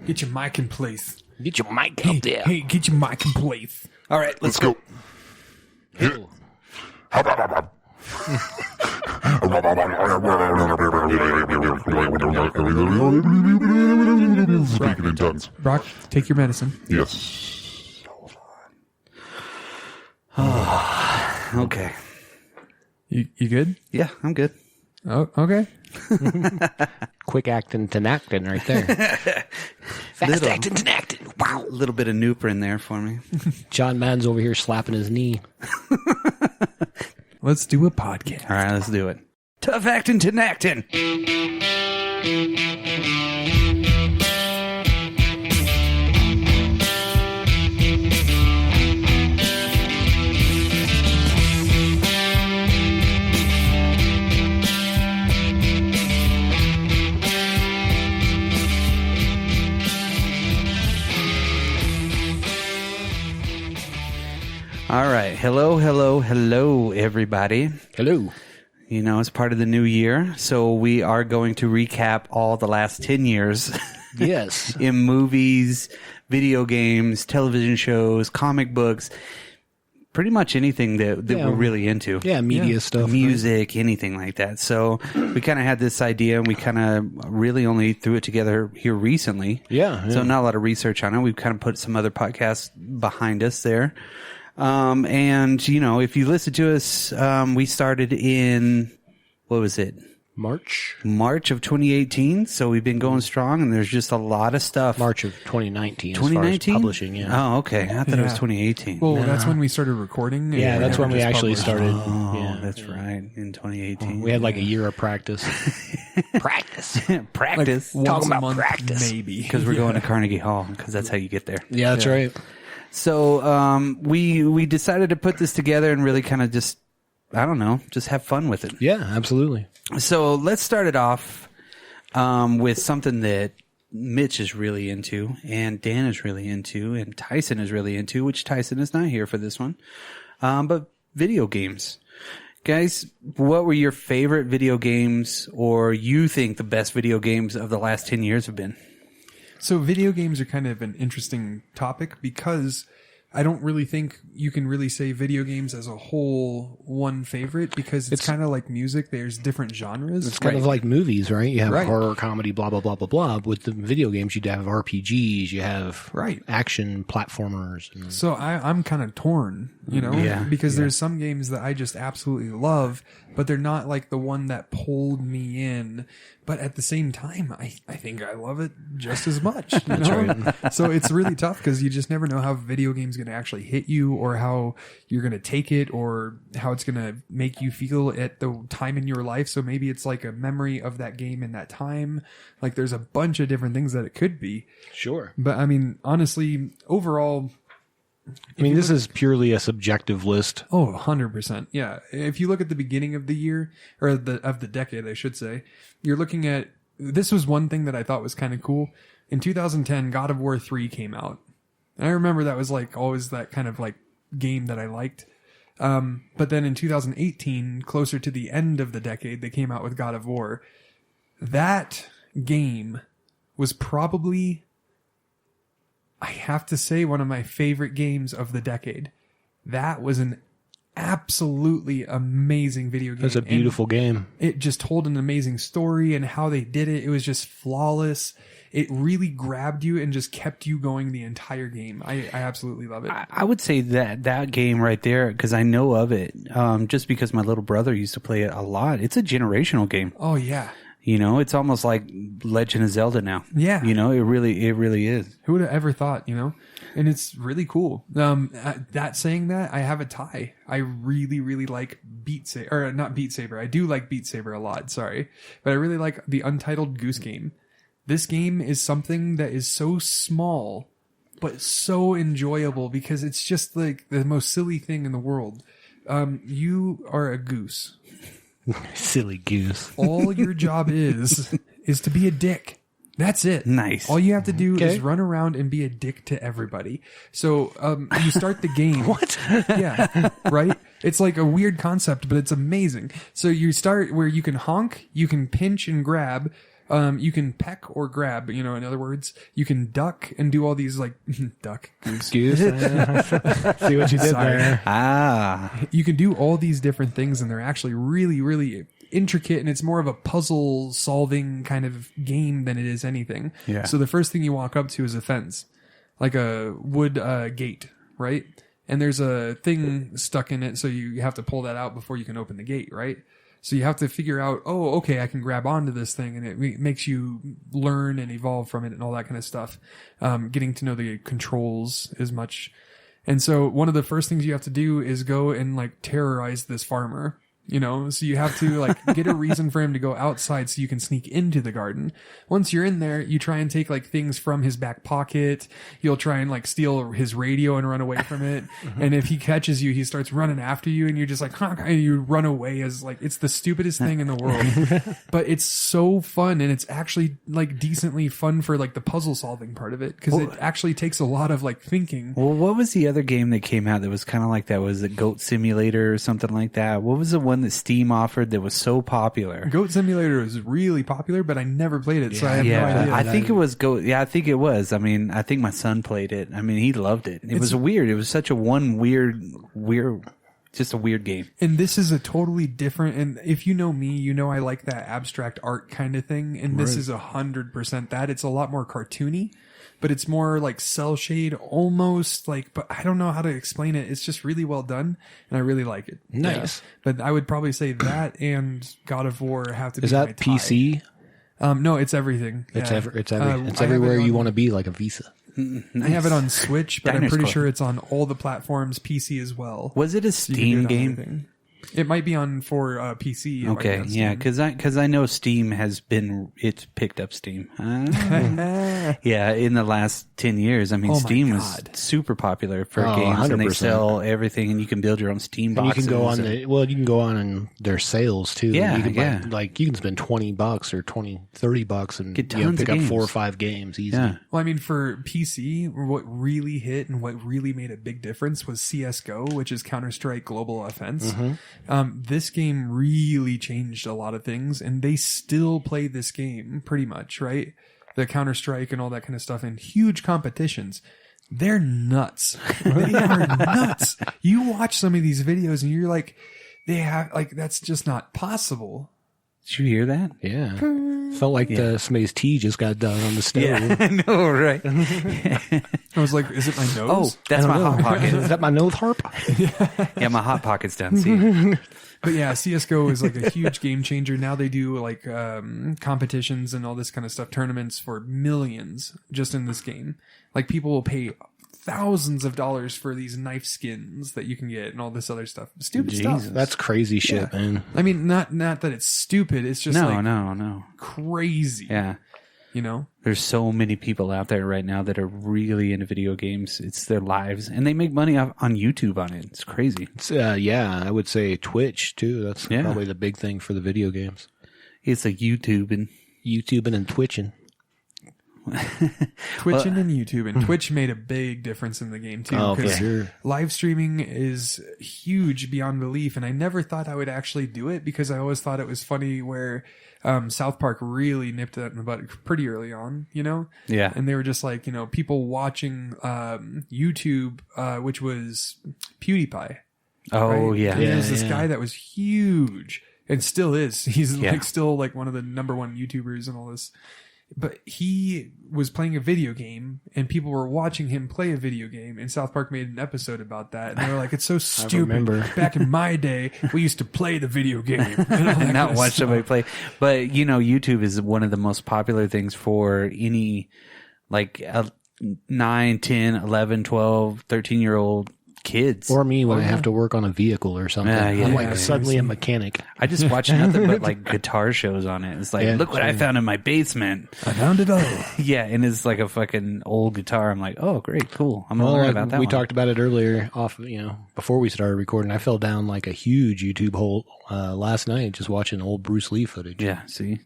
Get your mic in place. Get your mic up there. Hey, get your mic in place. All right, let's go. Hey. Speaking in tongues. Brock, take your medicine. Yes. Okay. You good? Yeah, I'm good. Oh, okay. Quick acting to acting right there. Fast acting to acting. Wow. A little bit of Nooper in there for me. John Madden's over here slapping his knee. Let's do a podcast. All right, let's do it. Tough acting to acting. All right. Hello, everybody. Hello. You know, it's part of the new year, so we are going to recap all the last 10 years Yes. in movies, video games, television shows, comic books, pretty much anything that Yeah. we're really into. Yeah, media stuff. Music, anything like that. So we kind of had this idea, and we kind of really only threw it together here recently. Yeah. So not a lot of research on it. We've kind of put some other podcasts behind us there. And, you know, if you listen to us, we started in, what was it? March March of 2018. So we've been going strong, and there's just a lot of stuff. of 2019. 2019? As far as publishing, yeah. Oh, okay. I thought it was Yeah. 2018. Well, that's when we started recording. Yeah, and that's when we just actually published. started. Oh, Yeah. that's right. In 2018. We had like a year of practice. Practice. practice. Once Talking a about month, practice. maybe. Because we're going to Carnegie Hall, because that's how you get there. Yeah, that's right. So we decided to put this together and really kind of just, I don't know, just have fun with it. Yeah, absolutely. So let's start it off with something that Mitch is really into, and Dan is really into, and Tyson is really into, which Tyson is not here for this one. But video games. Guys, what were your favorite video games, or you think the best video games of the last 10 years have been? So video games are kind of an interesting topic because I don't really think you can really say video games as a whole one favorite, because it's kind of like music. There's different genres. It's kind of like movies, right? You have Right. horror, comedy, blah, blah, blah, blah, blah. With the video games, you'd have RPGs, you have Right. action platformers. And So I'm kind of torn, you know, Yeah, because there's some games that I just absolutely love, but they're not like the one that pulled me in. But at the same time, I think I love it just as much. You know? So it's really tough because you just never know how video games going to actually hit you, or how you're going to take it, or how it's going to make you feel at the time in your life. So maybe it's like a memory of that game in that time. Like there's a bunch of different things that it could be. sure. But I mean, honestly, overall, I mean, this is purely a subjective list. oh, 100%. Yeah. If you look at the beginning of the year, or of the decade, I should say, you're looking at, this was one thing that I thought was kind of cool. In 2010, God of War 3 came out. And I remember that was like always that kind of like game that I liked. But then in 2018, closer to the end of the decade, they came out with God of War. That game was probably, I have to say, one of my favorite games of the decade. That was an absolutely amazing video game. It's a beautiful game. It just told an amazing story, and how they did it, it was just flawless. It really grabbed you and just kept you going the entire game. I absolutely love it. I would say that game right there, because I know of it, just because my little brother used to play it a lot. It's a generational game. Oh yeah. You know, it's almost like Legend of Zelda now. Yeah. You know, it really is. Who would have ever thought, you know? And it's really cool. That saying that, I have a tie. I really, really like Beat Saber, or not Beat Saber. I do like Beat Saber a lot, sorry. But I really like the Untitled Goose Game. This game is something that is so small, but so enjoyable, because it's just like the most silly thing in the world. You are a goose. Silly goose. All your job is to be a dick. That's it. Nice. All you have to do Okay. is run around and be a dick to everybody. So you start the game. What? Yeah, right? It's like a weird concept, but it's amazing. So you start where you can honk, you can pinch and grab, You can peck or grab, in other words, you can duck and do all these like duck goose. Goose. See what you did there. You can do all these different things and they're actually really, really intricate, and it's more of a puzzle solving kind of game than it is anything. Yeah. So the first thing you walk up to is a fence, like a wood gate, right? And there's a thing stuck in it, so you have to pull that out before you can open the gate, right? So you have to figure out, oh, okay, I can grab onto this thing, and it makes you learn and evolve from it and all that kind of stuff. Getting to know the controls as much. And so one of the first things you have to do is go and like terrorize this farmer. So you have to like get a reason for him to go outside so you can sneak into the garden. Once you're in there, you try and take like things from his back pocket. You'll try and like steal his radio and run away from it. And if he catches you, he starts running after you and you're just like, and you run away as like, it's the stupidest thing in the world, but it's so fun. And it's actually like decently fun for like the puzzle solving part of it. Cause it actually takes a lot of like thinking. Well, what was the other game that came out that was kind of like that? Was it Goat Simulator or something like that? What was the one that Steam offered that was so popular? Goat Simulator was really popular, but I never played it, so I have no idea. I think it was Goat. Yeah, I think it was. I mean, I think my son played it. I mean, he loved it. It was weird. It was such a weird, just a weird game. And this is a totally different, and if you know me, I like that abstract art kind of thing, and this is 100% that. It's a lot more cartoony, but it's more like cell shade, almost like, but I don't know how to explain it. It's just really well done, and I really like it. Nice. Yeah. But I would probably say that and God of War have to be Is that my tie. PC? No, it's everything. It's Yeah. it's I everywhere have it you on- want to be, like a Visa. Nice. I have it on Switch, but I'm Diners pretty Club. sure it's on all the platforms, PC as well. Was it a So you can do it Steam on game? everything. It might be on for PC. It might be Okay, on yeah, Steam. because I know Steam it's picked up Steam. Yeah, in the last 10 years. I mean, Oh my Steam was God. super popular for Oh, games, and they 100%. sell everything, and you can build your own Steam And you boxes. can go on you can go on in their sales too. Yeah, you can yeah. like you can spend $20 or $30 and Get you know, tons pick of up games. 4 or 5 games easy. Yeah. Well, I mean, for PC, what really hit and what really made a big difference was CSGO, which is Counter-Strike Global Offense. This game really changed a lot of things, and they still play this game pretty much, right? The Counter-Strike and all that kind of stuff in huge competitions. They're nuts. They are nuts. You watch some of these videos and you're like, that's just not possible. Did you hear that? Yeah. Felt like somebody's tea just got done on the stove. Yeah, I know, right? I was like, is it my Oh, nose? that's my Hot Pocket. Is that my nose harp? Yeah, my Hot Pocket's done. See, But yeah, CSGO is like a huge game changer. Now they do like competitions and all this kind of stuff, tournaments for millions just in this game. Like people will pay thousands of dollars for these knife skins that you can get and all this other stuff. Stupid stuff. That's crazy shit, man. I mean, not that it's stupid. It's just no. crazy. Yeah. There's so many people out there right now that are really into video games. It's their lives, and they make money on YouTube on it. It's crazy. It's, I would say Twitch too. That's probably the big thing for the video games. It's like YouTubing and Twitching. Twitching and YouTube, and Twitch made a big difference in the game too. Oh, for 'cause sure. live streaming is huge beyond belief, and I never thought I would actually do it because I always thought it was funny where South Park really nipped that in the butt pretty early on, Yeah. and they were just like, people watching YouTube, which was PewDiePie. Oh, right? yeah. And there's this guy that was huge and still is. He's Yeah. still like one of the number one YouTubers and all this. But he was playing a video game and people were watching him play a video game, and South Park made an episode about that. And they were like, it's so stupid. remember. Back in my day, we used to play the video game. And all that And not kind of watch stuff. somebody play. But, YouTube is one of the most popular things for any, like, 9, 10, 11, 12, 13-year-old kids. Or me when I have to work on a vehicle or something. Yeah, I'm yeah. like suddenly a mechanic. I just watch nothing but, like, guitar shows on it. It's like, Yeah. look what I found in my basement. I found it all. Yeah, and it's like a fucking old guitar. I'm like, oh, great, cool. I'm going to Well, learn like about that we one. talked about it earlier before we started recording. I fell down like a huge YouTube hole last night just watching old Bruce Lee footage. Yeah, see?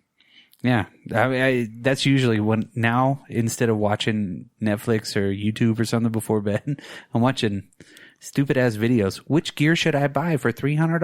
Yeah, that's usually when now, instead of watching Netflix or YouTube or something before bed, I'm watching stupid ass videos. Which gear should I buy for $300?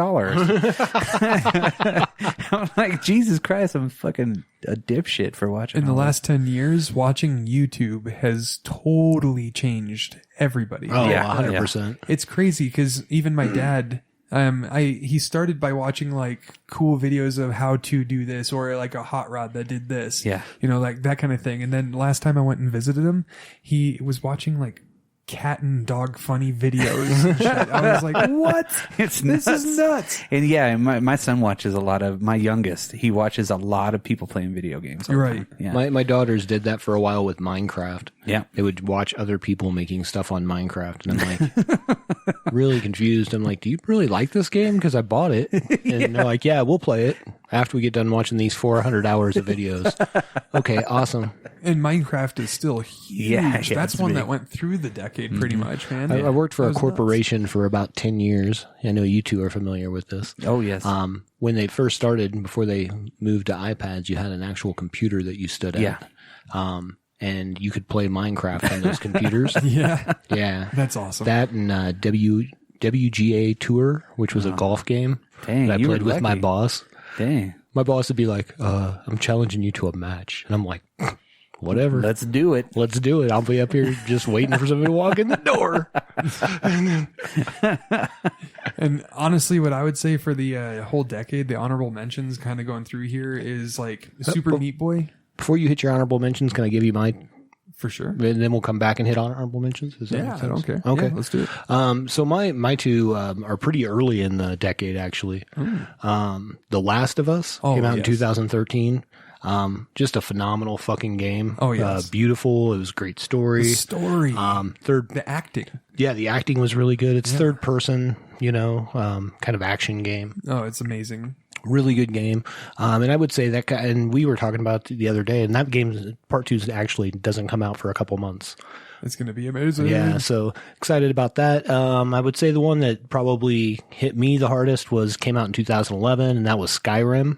I'm like, Jesus Christ, I'm fucking a dipshit for watching. In the all last 10 years, watching YouTube has totally changed everybody. Oh, Yeah, 100%. It's crazy because even my dad, he started by watching like cool videos of how to do this or like a hot rod that did this. Yeah. You know, like that kind of thing. And then last time I went and visited him, he was watching like cat and dog funny videos and shit. I was like, what? It's This nuts. is nuts. And yeah, my son watches a lot of, my youngest, he watches a lot of people playing video games. all the Right. time. Yeah. My daughters did that for a while with Minecraft. Yeah. They would watch other people making stuff on Minecraft. And I'm like, really confused. I'm like, do you really like this game? Because I bought it. And they're like, yeah, we'll play it after we get done watching these 400 hours of videos. Okay, awesome. And Minecraft is still huge. Yeah, That's it's one big. that went through the decade pretty much, man. I worked for That a was corporation for about 10 years. I know you two are familiar with this. Oh, yes. When they first started, before they moved to iPads, you had an actual computer that you stood at. Yeah. And you could play Minecraft on those computers. nuts. Yeah. Yeah. That's awesome. That and WGA Tour, which was a golf game Dang, that I you were played with my lucky. boss. Dang. My boss would be like, I'm challenging you to a match. And I'm like, whatever. Let's do it. Let's do it. I'll be up here just waiting for somebody to walk in the door. And honestly, what I would say for the whole decade, the honorable mentions kind of going through here is like Super Meat Boy, Before you hit your honorable mentions, can I give you my, for sure. and then we'll come back and hit honorable mentions? Does that Yeah, make I sense? don't care. Okay. Yeah, let's do it. So my two are pretty early in the decade, actually. The Last of Us Oh, came out in yes. 2013. Just a phenomenal fucking game. Oh, yes. Beautiful. It was a great story. Story. The acting. acting was really good. It's third person, kind of action game. Oh, it's amazing. Really good game. And I would say that, and we were talking about the other day, and that game, part 2 actually doesn't come out for a couple months. It's going to be amazing. Yeah, so excited about that. I would say the one that probably hit me the hardest came out in 2011, and that was Skyrim.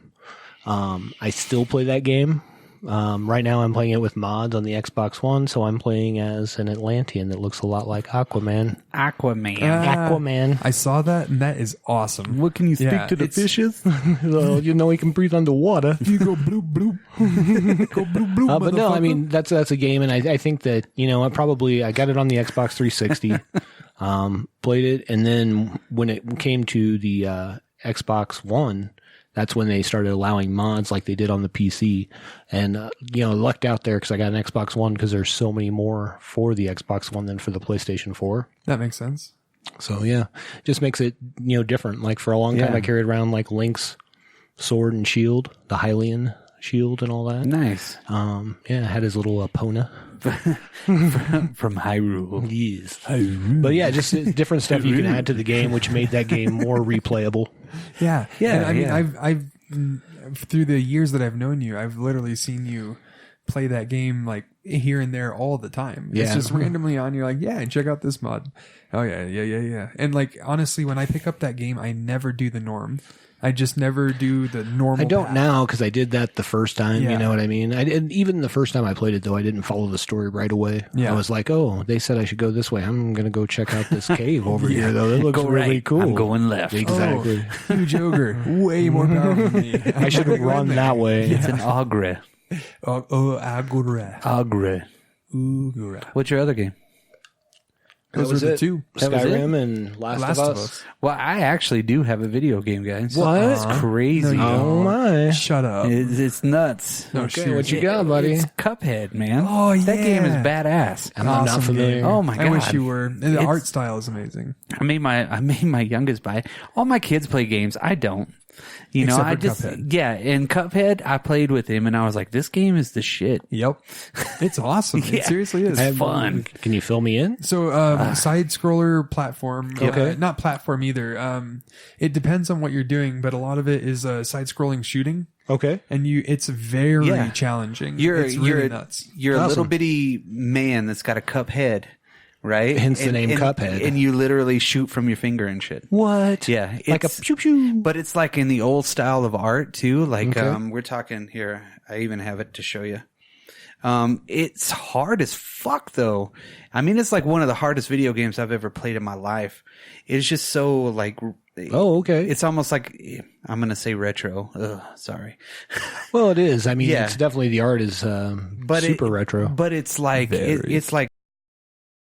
I still play that game. Right now I'm playing it with mods on the Xbox One, so I'm playing as an Atlantean that looks a lot like Aquaman. Aquaman. Aquaman. I saw that, and that is awesome. What can you speak Yeah, to the it's- fishes? Well, he can breathe underwater. You go bloop bloop. Go bloop bloop. But no, I motherfucker. mean that's a game, and I think that I got it on the Xbox 360, played it, and then when it came to the Xbox One, that's when they started allowing mods like they did on the PC, and lucked out there because I got an Xbox One because there's so many more for the Xbox One than for the PlayStation 4. That makes sense. So yeah, just makes it different. Like for a long time, Yeah. I carried around like Link's sword and shield, the Hylian shield, and all that. Nice. Yeah, had his little Epona. From Hyrule. Yes. But yeah, just different stuff you can add to the game, which made that game more replayable. Yeah. Yeah, And I mean, yeah. I've through the years that I've known you, I've literally seen you play that game like here and there all the time. It's Yeah. just randomly on. You're like, yeah, and check out this mod. Oh yeah. And like, honestly, when I pick up that game, I never do the norm. I just never do the normal. I don't path. now because I did that the first time. Yeah. You know what I mean? And even the first time I played it, though, I didn't follow the story right away. Yeah. I was like, oh, they said I should go this way. I'm going to go check out this cave over here, though. It looks Go really right. cool. I'm going left. Exactly. Oh, huge ogre, way more powerful than me. I should have run that way. It's an Ogre. Agura. Ogre. Ugura. What's your other game? Those was are the it. two. That was Skyrim and Last of Us. Well, I actually do have a video game, guys. What? It's crazy. No, you Oh, my. Shut up. It's nuts. No, Okay, seriously. what you got, buddy? It's Cuphead, man. Oh, That game is yeah. badass. I'm not Awesome familiar. game. Oh my I wish God. you were. And the It's- art style is amazing. I made my youngest buy it. All my kids play games. I don't. Except I for just Cuphead. yeah. In Cuphead, I played with him, and I was like, "This game is the shit." Yep. It's awesome. Yeah. It seriously is. It's fun. Can you fill me in? So, side scroller platform. Okay. Not platform either. It depends on what you're doing, but a lot of it is side scrolling shooting. Okay. And it's very Yeah. challenging. You're it's really you're nuts. you're a Awesome. little bitty man that's got a cup head, right? Hence the name Cuphead. And you literally shoot from your finger and shit. What? Yeah, Like a it's- pew pew. But it's like in the old style of art too. Like Okay. we're talking here. I even have it to show you. It's hard as fuck, though. I mean, it's like one of the hardest video games I've ever played in my life. It's just so like. Oh, okay. It's almost like I'm gonna say retro. Ugh, sorry. Well, it is. I mean, Yeah. it's definitely the art is super retro. But it's like it's like